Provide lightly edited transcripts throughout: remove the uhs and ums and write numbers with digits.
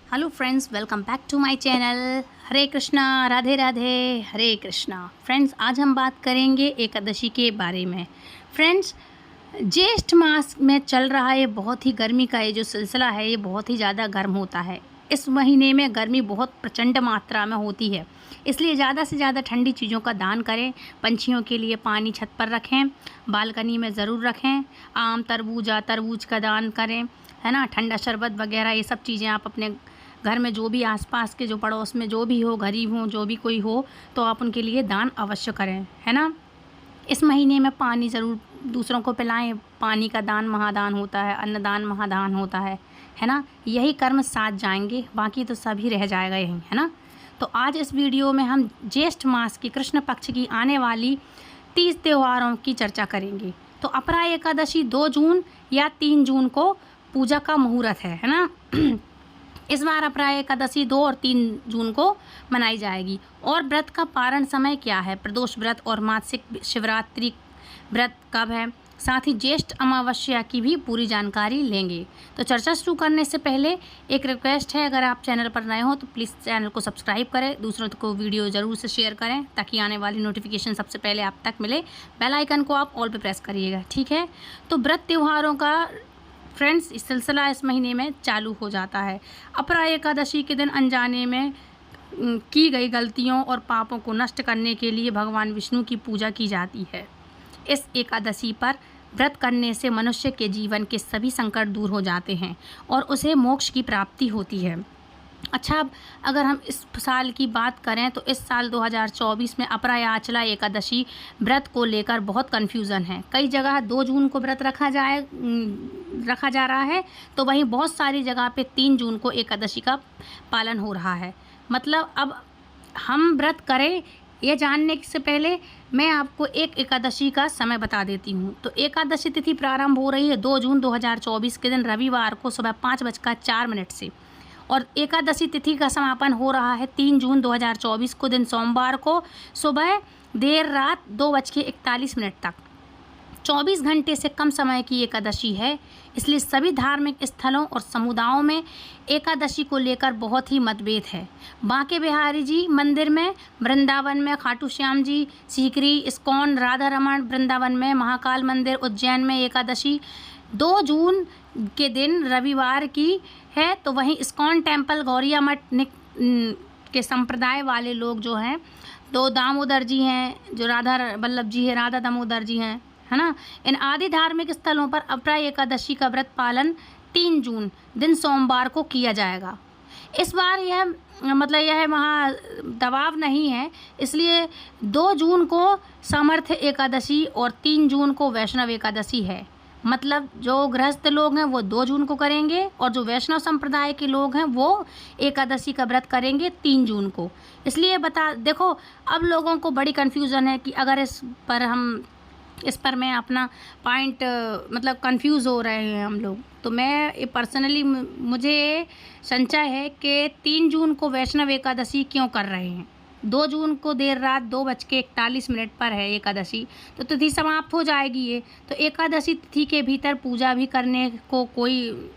Hello friends, welcome back to my channel. Hare Krishna, Radhe Radhe, Hare Krishna. Friends, आज हम बात करेंगे एकादशी के बारे में। फ्रेंड्स, ज्येष्ठ मास में चल रहा ये बहुत ही गर्मी का ये जो सिलसिला है, ये बहुत ही ज़्यादा गर्म होता है। इस महीने में गर्मी बहुत प्रचंड मात्रा में होती है, इसलिए ज़्यादा से ज़्यादा ठंडी चीज़ों का दान करें। पंछियों के लिए पानी छत पर रखें, बालकनी में ज़रूर रखें। आम, तरबूज का दान करें, है ना। ठंडा शरबत वगैरह ये सब चीज़ें आप अपने घर में जो भी आसपास के, जो पड़ोस में जो भी हो, गरीब हो, जो भी कोई हो, तो आप उनके लिए दान अवश्य करें, है ना। इस महीने में पानी ज़रूर दूसरों को पिलाएं। पानी का दान महादान होता है, अन्नदान महादान होता है ना। यही कर्म साथ जाएंगे, बाकी तो सभी रह जाएगा यहीं, है ना। तो आज इस वीडियो में हम ज्येष्ठ मास की कृष्ण पक्ष की आने वाली 30 त्योहारों की चर्चा करेंगे। तो अपरा एकादशी 2 जून या 3 जून को पूजा का मुहूर्त है ना। इस बार अपरा एकादशी 2 और 3 जून को मनाई जाएगी। और व्रत का पारण समय क्या है, प्रदोष व्रत और मासिक शिवरात्रि व्रत कब है, साथ ही ज्येष्ठ अमावस्या की भी पूरी जानकारी लेंगे। तो चर्चा शुरू करने से पहले एक रिक्वेस्ट है, अगर आप चैनल पर नए हो तो प्लीज़ चैनल को सब्सक्राइब करें, दूसरों को वीडियो ज़रूर से शेयर करें ताकि आने वाली नोटिफिकेशन सबसे पहले आप तक मिले। बेल आइकन को आप ऑल पे प्रेस करिएगा, ठीक है। तो व्रत त्योहारों का फ्रेंड्स इस सिलसिला इस महीने में चालू हो जाता है। अपरा एकादशी के दिन अनजाने में की गई गलतियों और पापों को नष्ट करने के लिए भगवान विष्णु की पूजा की जाती है। इस एकादशी पर व्रत करने से मनुष्य के जीवन के सभी संकट दूर हो जाते हैं और उसे मोक्ष की प्राप्ति होती है। अच्छा, अब अगर हम इस साल की बात करें तो इस साल 2024 में अपरा या आचला एकादशी व्रत को लेकर बहुत कन्फ्यूज़न है। कई जगह 2 जून को व्रत रखा जा रहा है, तो वहीं बहुत सारी जगह पे 3 जून को एकादशी का पालन हो रहा है। मतलब अब हम व्रत करें ये जानने से पहले मैं आपको एक एकादशी का समय बता देती हूँ। तो एकादशी तिथि प्रारंभ हो रही है 2 जून 2024 के दिन रविवार को सुबह 5:04 से, और एकादशी तिथि का समापन हो रहा है 3 जून 2024 को दिन सोमवार को सुबह देर रात 2:41 तक। 24 घंटे से कम समय की एकादशी है, इसलिए सभी धार्मिक स्थलों और समुदायों में एकादशी को लेकर बहुत ही मतभेद है। बांके बिहारी जी मंदिर में, वृंदावन में खाटू श्याम जी, सीकरी, इस्कॉन, राधा रमण वृंदावन में, महाकाल मंदिर उज्जैन में एकादशी 2 जून के दिन रविवार की है। तो वहीं इस्कॉन टेम्पल गौरिया मठ के संप्रदाय वाले लोग जो हैं, तो दामोदर जी हैं, जो राधा वल्लभ जी है, राधा दामोदर जी हैं, है ना। इन आदि धार्मिक स्थलों पर अपरा एकादशी का व्रत पालन 3 जून दिन सोमवार को किया जाएगा। इस बार यह वहाँ दबाव नहीं है, इसलिए 2 जून को सामर्थ्य एकादशी और 3 जून को वैष्णव एकादशी है। मतलब जो गृहस्थ लोग हैं वो 2 जून को करेंगे और जो वैष्णव संप्रदाय के लोग हैं वो एकादशी का व्रत करेंगे 3 जून को। इसलिए देखो, अब लोगों को बड़ी कन्फ्यूज़न है कि अगर इस पर मैं अपना पॉइंट मतलब कंफ्यूज हो रहे हैं हम लोग। तो मैं पर्सनली मुझे संशय है कि 3 जून को वैष्णव एकादशी क्यों कर रहे हैं। 2 जून को देर रात 2:41 पर है एकादशी, तो तिथि समाप्त हो जाएगी ये। तो एकादशी तिथि के भीतर पूजा भी करने को कोई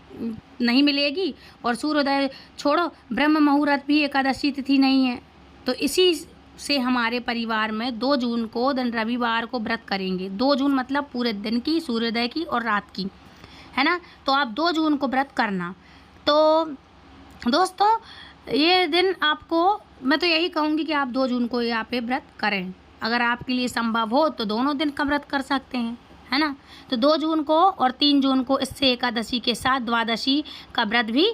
नहीं मिलेगी, और सूर्योदय छोड़ो, ब्रह्म मुहूर्त भी एकादशी तिथि नहीं है। तो इसी से हमारे परिवार में 2 जून को दिन रविवार को व्रत करेंगे। 2 जून मतलब पूरे दिन की, सूर्योदय की और रात की, है ना। तो आप 2 जून को व्रत करना। तो दोस्तों, ये दिन आपको मैं तो यही कहूँगी कि आप 2 जून को यहाँ पे व्रत करें। अगर आपके लिए संभव हो तो दोनों दिन का व्रत कर सकते हैं, है ना। तो 2 जून को और 3 जून को इससे एकादशी के साथ द्वादशी का व्रत भी,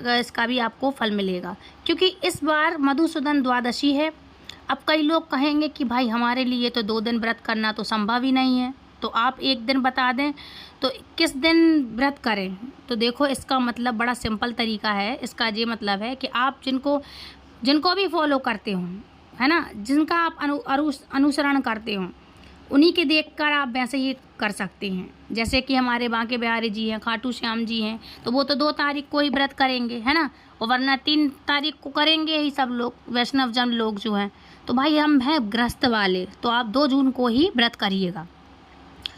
इसका भी आपको फल मिलेगा, क्योंकि इस बार मधुसूदन द्वादशी है। अब कई लोग कहेंगे कि भाई हमारे लिए तो 2 दिन व्रत करना तो संभव ही नहीं है, तो आप एक दिन बता दें तो किस दिन व्रत करें। तो देखो, इसका मतलब बड़ा सिंपल तरीका है। इसका ये मतलब है कि आप जिनको भी फॉलो करते हो, है ना, जिनका आप अनुसरण करते हो, उन्हीं के देखकर आप वैसे ही कर सकते हैं। जैसे कि हमारे बांके बिहारी जी हैं, खाटू श्याम जी हैं, तो वो तो 2 तारीख को ही व्रत करेंगे, है ना, और वरना 3 तारीख को करेंगे ही सब लोग, वैष्णव जन लोग जो हैं। तो भाई हम हैं गृहस्थ वाले, तो आप 2 जून को ही व्रत करिएगा।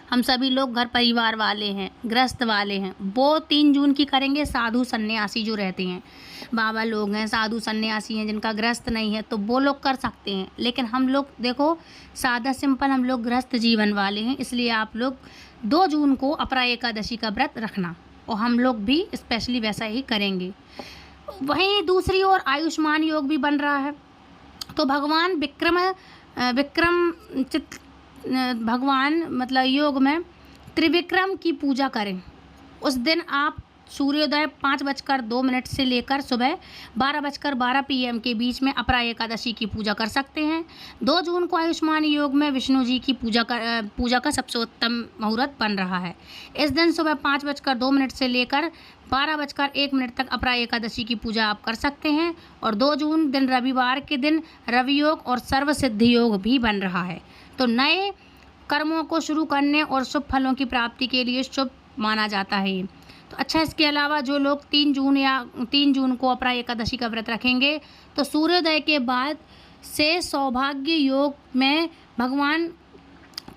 हम सभी लोग घर परिवार वाले हैं, गृहस्थ वाले हैं, वो 3 जून की करेंगे। साधु सन्यासी जो रहते हैं, बाबा लोग हैं, साधु सन्यासी हैं, जिनका गृहस्थ नहीं है, तो वो लोग कर सकते हैं। लेकिन हम लोग देखो सादा सिंपल, हम लोग गृहस्थ जीवन वाले हैं, इसलिए आप लोग 2 जून को अपरा एकादशी का व्रत रखना, और हम लोग भी स्पेशली वैसा ही करेंगे। वहीं दूसरी ओर आयुष्मान योग भी बन रहा है, तो भगवान भगवान मतलब योग में त्रिविक्रम की पूजा करें। उस दिन आप सूर्योदय 5:02 से लेकर सुबह 12:12 PM के बीच में अपरा एकादशी की पूजा कर सकते हैं। 2 जून को आयुष्मान योग में विष्णु जी की पूजा का सबसे उत्तम मुहूर्त बन रहा है। इस दिन सुबह 5:02 से लेकर 12:01 तक अपरा एकादशी की पूजा आप कर सकते हैं। और 2 जून दिन रविवार के दिन रवि योग और सर्व सिद्धि योग भी बन रहा है, तो नए कर्मों को शुरू करने और शुभ फलों की प्राप्ति के लिए शुभ माना जाता है। तो अच्छा, इसके अलावा जो लोग 3 जून को अपरा एकादशी का व्रत रखेंगे, तो सूर्योदय के बाद से सौभाग्य योग में भगवान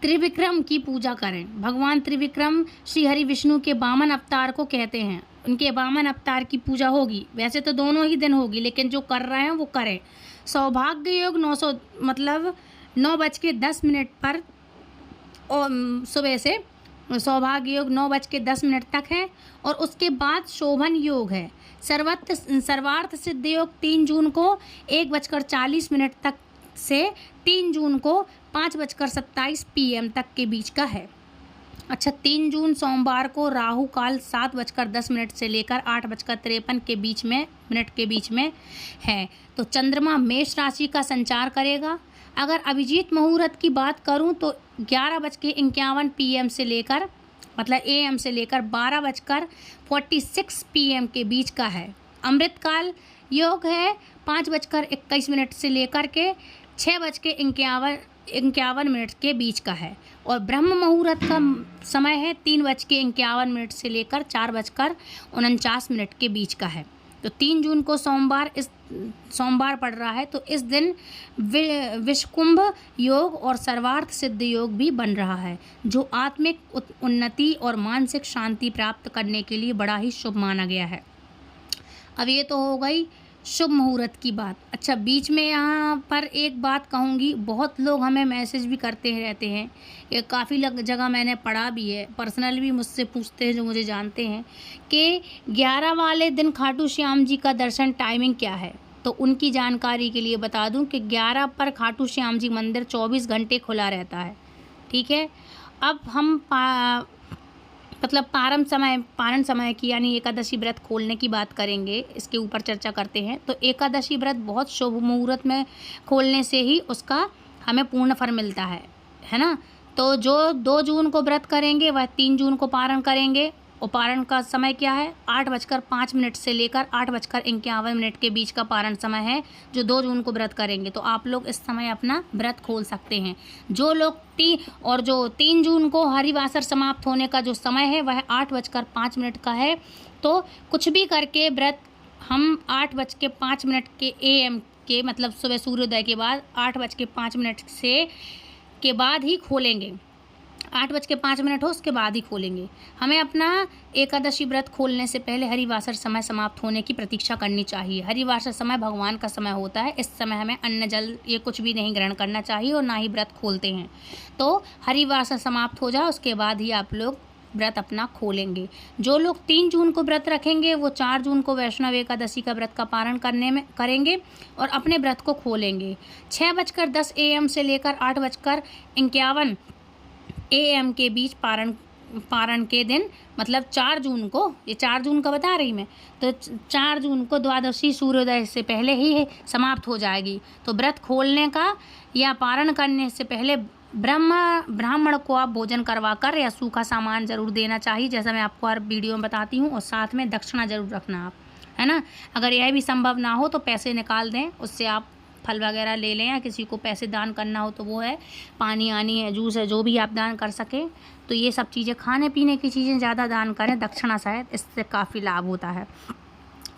त्रिविक्रम की पूजा करें। भगवान त्रिविक्रम श्री हरि विष्णु के वामन अवतार को कहते हैं, उनके वामन अवतार की पूजा होगी। वैसे तो दोनों ही दिन होगी, लेकिन जो कर रहे हैं वो करें। सौभाग्य योग 9:10 पर और सुबह से सौभाग्य योग 9:10 तक है, और उसके बाद शोभन योग है। सर्वार्थ सिद्ध योग 3 जून को 1:40 तक से 3 जून को 5:27 PM तक के बीच का है। अच्छा, 3 जून सोमवार को राहु काल 7:10 से लेकर 8:53 के बीच में है, तो चंद्रमा मेष राशि का संचार करेगा। अगर अभिजीत मुहूर्त की बात करूं तो 11:51 PM से लेकर मतलब AM से लेकर 12:46 PM के बीच का है। अमृतकाल योग है 5:21 से लेकर के 6:51 के बीच का है, और ब्रह्म मुहूर्त का समय है 3:51 से लेकर 4:49 के बीच का है। तो 3 जून को सोमवार पड़ रहा है, तो इस दिन विषकुंभ योग और सर्वार्थ सिद्ध योग भी बन रहा है, जो आत्मिक उन्नति और मानसिक शांति प्राप्त करने के लिए बड़ा ही शुभ माना गया है। अब ये तो हो गई शुभ मुहूर्त की बात। अच्छा, बीच में यहाँ पर एक बात कहूँगी, बहुत लोग हमें मैसेज भी करते रहते हैं, ये काफ़ी जगह मैंने पढ़ा भी है, पर्सनल भी मुझसे पूछते हैं जो मुझे जानते हैं, कि 11 वाले दिन खाटू श्याम जी का दर्शन टाइमिंग क्या है। तो उनकी जानकारी के लिए बता दूं कि 11 पर खाटू श्याम जी मंदिर 24 घंटे खुला रहता है। ठीक है, अब हम पारण समय की यानी एकादशी व्रत खोलने की बात करेंगे, इसके ऊपर चर्चा करते हैं। तो एकादशी व्रत बहुत शुभ मुहूर्त में खोलने से ही उसका हमें पूर्ण फल मिलता है ना। तो जो 2 जून को व्रत करेंगे वह 3 जून को पारण करेंगे, और पारण का समय क्या है 8:05 से लेकर 8:51 के बीच का पारण समय है, जो 2 जून को व्रत करेंगे। तो आप लोग इस समय अपना व्रत खोल सकते हैं। जो लोग 3 जून को हरिवासर समाप्त होने का जो समय है वह 8:05 का है। तो कुछ भी करके व्रत हम 8:05 के AM के मतलब सुबह सूर्योदय के बाद 8:05 के बाद ही खोलेंगे। 8:05 हो उसके बाद ही खोलेंगे। हमें अपना एकादशी व्रत खोलने से पहले हरिवासर समय समाप्त होने की प्रतीक्षा करनी चाहिए। हरिवासर समय भगवान का समय होता है, इस समय हमें अन्न जल ये कुछ भी नहीं ग्रहण करना चाहिए और ना ही व्रत खोलते हैं। तो हरिवासर समाप्त हो जाए उसके बाद ही आप लोग व्रत अपना खोलेंगे। जो लोग 3 जून को व्रत रखेंगे वो 4 जून को वैष्णव एकादशी का व्रत का पारण करेंगे और अपने व्रत को खोलेंगे। 6:10 AM से लेकर 8:51 AM के बीच पारण के दिन मतलब 4 जून को, ये 4 जून का बता रही मैं, तो 4 जून को द्वादशी सूर्योदय से पहले ही समाप्त हो जाएगी। तो व्रत खोलने का या पारण करने से पहले ब्राह्मण को आप भोजन करवा कर या सूखा सामान ज़रूर देना चाहिए, जैसा मैं आपको हर वीडियो में बताती हूँ। और साथ में दक्षिणा ज़रूर रखना आप, है ना। अगर यह भी संभव ना हो तो पैसे निकाल दें, उससे आप फल वगैरह ले लें, या किसी को पैसे दान करना हो तो वो है, पानी आनी है, जूस है, जो भी आप दान कर सकें। तो ये सब चीज़ें, खाने पीने की चीज़ें ज़्यादा दान करें, दक्षिणा शायद इससे काफ़ी लाभ होता है।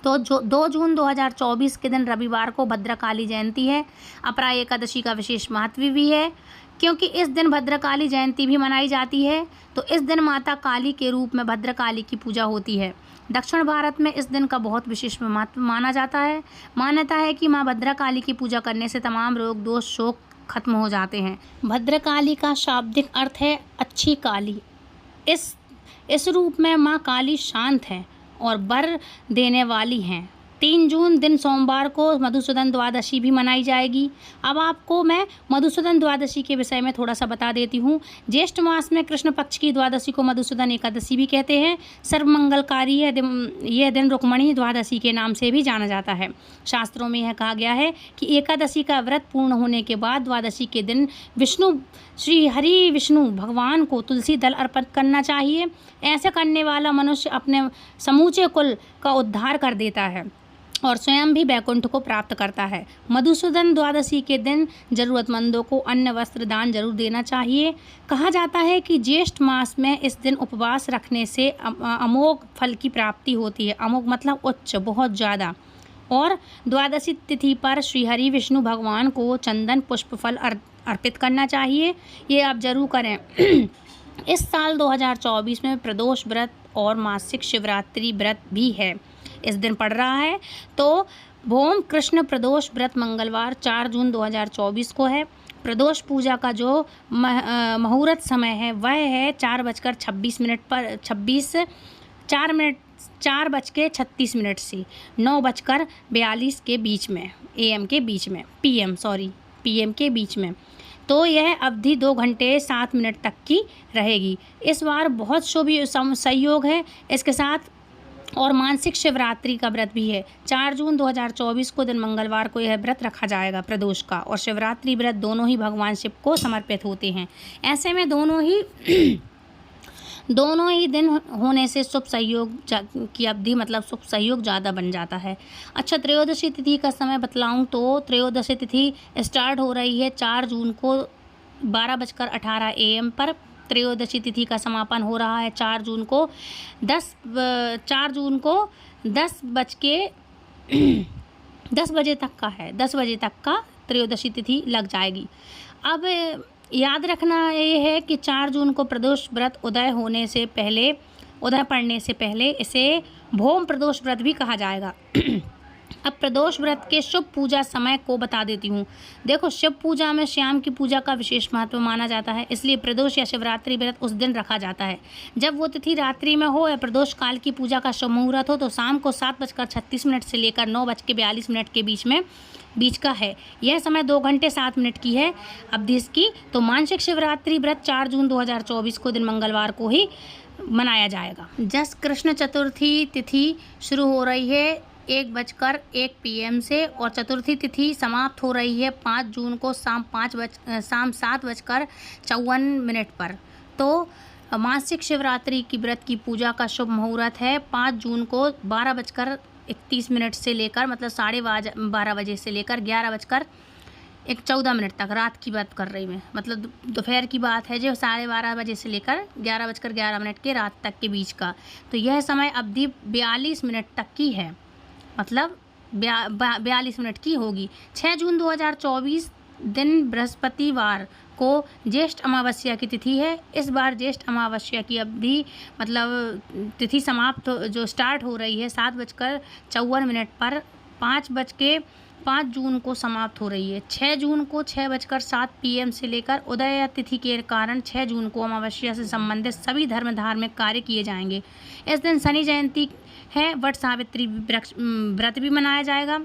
तो जो 2 जून 2024 के दिन रविवार को भद्रकाली जयंती है। अपरा एकादशी का विशेष महत्व भी है। क्योंकि इस दिन भद्रकाली जयंती भी मनाई जाती है। तो इस दिन माता काली के रूप में भद्रकाली की पूजा होती है। दक्षिण भारत में इस दिन का बहुत विशेष महत्व माना जाता है। मान्यता है कि माँ भद्रकाली की पूजा करने से तमाम रोग दोष शोक खत्म हो जाते हैं। भद्रकाली का शाब्दिक अर्थ है अच्छी काली। इस रूप में माँ काली शांत है और वर देने वाली हैं। 3 जून दिन सोमवार को मधुसूदन द्वादशी भी मनाई जाएगी। अब आपको मैं मधुसूदन द्वादशी के विषय में थोड़ा सा बता देती हूँ। ज्येष्ठ मास में कृष्ण पक्ष की द्वादशी को मधुसूदन एकादशी भी कहते हैं। सर्वमंगलकारी यह दिन रुक्मणी द्वादशी के नाम से भी जाना जाता है। शास्त्रों में यह कहा गया है कि एकादशी का व्रत पूर्ण होने के बाद द्वादशी के दिन श्री हरि विष्णु भगवान को तुलसी दल अर्पित करना चाहिए। ऐसे करने वाला मनुष्य अपने समूचे कुल का उद्धार कर देता है और स्वयं भी वैकुंठ को प्राप्त करता है। मधुसूदन द्वादशी के दिन जरूरतमंदों को अन्न वस्त्र दान जरूर देना चाहिए। कहा जाता है कि ज्येष्ठ मास में इस दिन उपवास रखने से अमोघ फल की प्राप्ति होती है। अमोघ मतलब उच्च, बहुत ज़्यादा। और द्वादशी तिथि पर श्रीहरि विष्णु भगवान को चंदन पुष्प फल अर्पित करना चाहिए। ये आप जरूर करें। इस साल 2024 में प्रदोष व्रत और मासिक शिवरात्रि व्रत भी है, इस दिन पड़ रहा है। तो भोम कृष्ण प्रदोष व्रत मंगलवार 4 जून 2024 को है। प्रदोष पूजा का जो मुहूर्त समय है वह है 4:26 पर 4:36 से 9:42 के बीच में, AM के बीच में, PM के बीच में। तो यह अवधि 2 घंटे 7 मिनट तक की रहेगी। इस बार बहुत शुभ संयोग है इसके साथ, और मासिक शिवरात्रि का व्रत भी है। 4 जून 2024 को दिन मंगलवार को यह व्रत रखा जाएगा प्रदोष का, और शिवरात्रि व्रत दोनों ही भगवान शिव को समर्पित होते हैं। ऐसे में दोनों ही दिन होने से शुभ सहयोग की अवधि मतलब शुभ सहयोग ज़्यादा बन जाता है। अच्छा, त्रयोदशी तिथि का समय बतलाऊं तो त्रयोदशी तिथि स्टार्ट हो रही है 4 जून को 12:18 AM पर। त्रयोदशी तिथि का समापन हो रहा है 4 जून को 10 बजे तक का है। 10 बजे तक का त्रयोदशी तिथि लग जाएगी। अब याद रखना ये है कि 4 जून को प्रदोष व्रत उदय पड़ने से पहले इसे भोम प्रदोष व्रत भी कहा जाएगा। अब प्रदोष व्रत के शुभ पूजा समय को बता देती हूँ। देखो, शिव पूजा में श्याम की पूजा का विशेष महत्व माना जाता है, इसलिए प्रदोष या शिवरात्रि व्रत उस दिन रखा जाता है। जब वो तिथि रात्रि में हो या प्रदोष काल की पूजा का शुभ मुहूर्त हो तो शाम को 7:36 से लेकर 9:42 के बीच का है। यह समय 2 घंटे 7 मिनट की है अवधि इसकी। तो मासिक शिवरात्रि व्रत 4 जून 2024 को दिन मंगलवार को ही मनाया जाएगा। जस कृष्ण चतुर्थी तिथि शुरू हो रही है 1:01 PM से, और चतुर्थी तिथि समाप्त हो रही है 5 जून को शाम 7:54 पर। तो मासिक शिवरात्रि की व्रत की पूजा का शुभ मुहूर्त है 5 जून को 12:31 से लेकर मतलब 12:30 बजे से लेकर 11:14 तक। रात की बात कर रही मैं, मतलब दोपहर की बात है जो 12:30 बजे से लेकर 11:11 के रात तक के बीच का। तो यह समय अवधि 42 मिनट तक की है, मतलब 42 मिनट की होगी। 6 जून 2024 दिन बृहस्पतिवार को ज्येष्ठ अमावस्या की तिथि है। इस बार ज्येष्ठ अमावस्या की अवधि मतलब तिथि समाप्त जो स्टार्ट हो रही है 7:54 पर 5 जून को समाप्त हो रही है। 6 जून को 6:07 PM से लेकर उदय तिथि के कारण 6 जून को अमावस्या से संबंधित सभी धार्मिक कार्य किए जाएंगे। इस दिन शनि जयंती है, वट सावित्री व्रत भी मनाया जाएगा।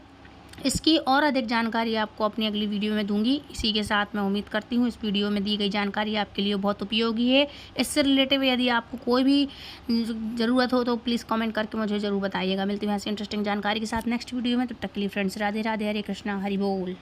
इसकी और अधिक जानकारी आपको अपनी अगली वीडियो में दूंगी। इसी के साथ मैं उम्मीद करती हूँ इस वीडियो में दी गई जानकारी आपके लिए बहुत उपयोगी है। इससे रिलेटिव यदि आपको कोई भी ज़रूरत हो तो प्लीज़ कमेंट करके मुझे ज़रूर बताइएगा। मिलती हूँ ऐसी इंटरेस्टिंग जानकारी के साथ नेक्स्ट वीडियो में। तब तक के लिए फ्रेंड्स, राधे राधे, हरे कृष्णा, हरि बोल।